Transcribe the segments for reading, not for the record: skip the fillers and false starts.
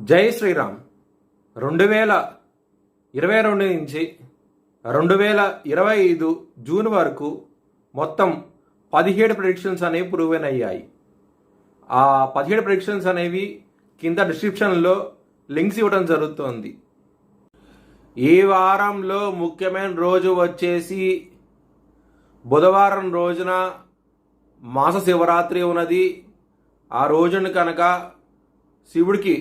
జై శ్రీరామ్. 2022 నుంచి 2025 జూన్ వరకు మొత్తం 17 ప్రెడిక్షన్స్ అనేవి ప్రూవెన్ అయ్యాయి. ఆ 17 ప్రెడిక్షన్స్ అనేవి కింద డిస్క్రిప్షన్లో లింక్స్ ఇవ్వడం జరుగుతోంది. ఈ వారంలో ముఖ్యమైన రోజు వచ్చేసి బుధవారం రోజున మాస శివరాత్రి ఉన్నది. ఆ రోజున కనుక శివుడికి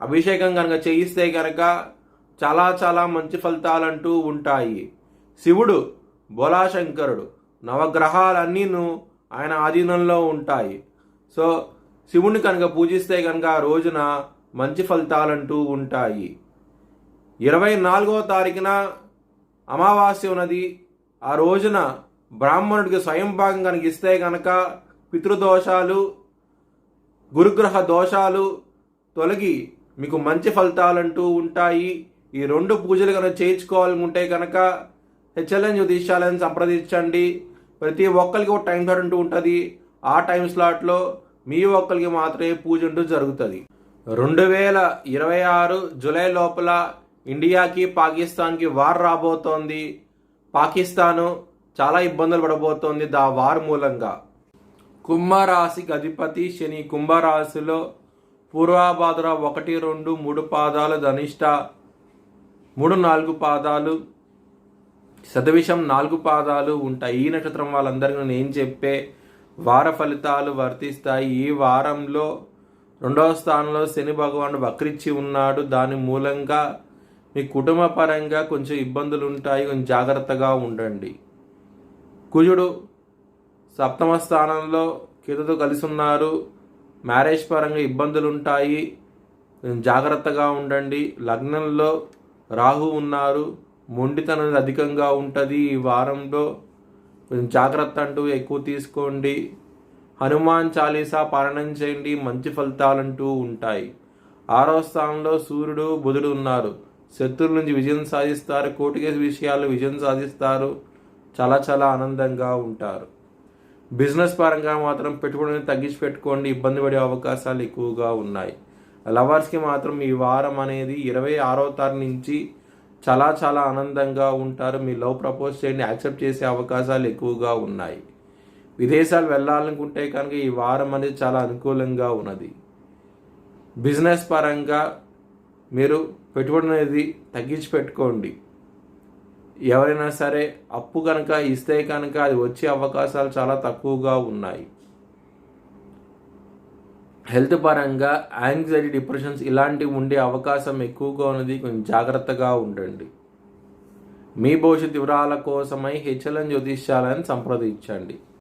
అభిషేకం కనుక చేయిస్తే కనుక చాలా చాలా మంచి ఫలితాలంటూ ఉంటాయి. శివుడు బోలాశంకరుడు, నవగ్రహాలన్నీను ఆయన ఆధీనంలో ఉంటాయి. సో శివుడిని కనుక పూజిస్తే కనుక ఆ రోజున మంచి ఫలితాలంటూ ఉంటాయి. 24వ తారీఖున అమావాస్య ఉన్నది. ఆ రోజున బ్రాహ్మణుడికి స్వయం భాగం కనుక ఇస్తే కనుక పితృదోషాలు, గురుగ్రహ దోషాలు తొలగి మీకు మంచి ఫలితాలంటూ ఉంటాయి. ఈ 2 పూజలు కనుక చేయించుకోవాలనుకుంటే కనుక హెచ్ఎల్ఎన్ జ్యోతిష్యాలను సంప్రదించండి. ప్రతి ఒక్కరికి ఒక టైం స్లాట్ అంటూ ఉంటుంది. ఆ టైం స్లాట్లో మీ ఒక్కరికి మాత్రమే పూజ అంటూ జరుగుతుంది. 2026 జూలై లోపల ఇండియాకి పాకిస్తాన్కి వార్ రాబోతోంది. పాకిస్తాను చాలా ఇబ్బందులు పడబోతోంది వార్ మూలంగా. కుంభరాశికి అధిపతి శని కుంభరాశిలో పూర్వాభాద్ర 1, 2, 3 పాదాలు, ధనిష్ట 3, 4 పాదాలు, శతవిషం 4 పాదాలు ఉంటాయి. ఈ నక్షత్రం వాళ్ళందరికీ నేను చెప్పే వార ఫలితాలు వర్తిస్తాయి. ఈ వారంలో 2వ స్థానంలో శని భగవానుడు వక్రించి ఉన్నాడు. దాని మూలంగా మీ కుటుంబ పరంగా కొంచెం ఇబ్బందులు ఉంటాయి. కొంచెం జాగ్రత్తగా ఉండండి. కుజుడు 7వ స్థానంలో కేతుతో కలిసి ఉన్నారు. మ్యారేజ్ పరంగా ఇబ్బందులు ఉంటాయి. జాగ్రత్తగా ఉండండి. లగ్నంలో రాహు ఉన్నారు. మొండితనం అధికంగా ఉంటుంది. ఈ వారంలో కొంచెం జాగ్రత్త అంటూ ఎక్కువ తీసుకోండి. హనుమాన్ చాలీసా పారాయణం చేయండి. మంచి ఫలితాలంటూ ఉంటాయి. 6వ స్థానంలో సూర్యుడు బుధుడు ఉన్నారు. శత్రువుల నుంచి విజయం సాధిస్తారు. కోర్టు కేసు విషయాల్లో విజయం సాధిస్తారు. చాలా చాలా ఆనందంగా ఉంటారు. బిజినెస్ పరంగా మాత్రం పెట్టుబడిని తగ్గించి పెట్టుకోండి. ఇబ్బంది పడే అవకాశాలు ఎక్కువగా ఉన్నాయి. లవర్స్కి మాత్రం ఈ వారం అనేది 26వ తారీఖు నుంచి చాలా చాలా ఆనందంగా ఉంటారు. మీ లవ్ ప్రపోజ్ చేయండి. యాక్సెప్ట్ చేసే అవకాశాలు ఎక్కువగా ఉన్నాయి. విదేశాలు వెళ్ళాలనుకుంటే కనుక ఈ వారం అనేది చాలా అనుకూలంగా ఉన్నది. బిజినెస్ పరంగా మీరు పెట్టుబడి అనేది తగ్గించి పెట్టుకోండి. ఎవరైనా సరే అప్పు కనుక ఇస్తే కనుక అది వచ్చే అవకాశాలు చాలా తక్కువగా ఉన్నాయి. హెల్త్ పరంగా యాంగ్జైటీ, డిప్రెషన్స్ ఇలాంటివి ఉండే అవకాశం ఎక్కువగా ఉన్నది. కొంచెం జాగ్రత్తగా ఉండండి. మీ భవిష్యత్ వివరాల కోసమై హెచ్ఎల్ఎన్ జ్యోతిష్యాలను సంప్రదించండి.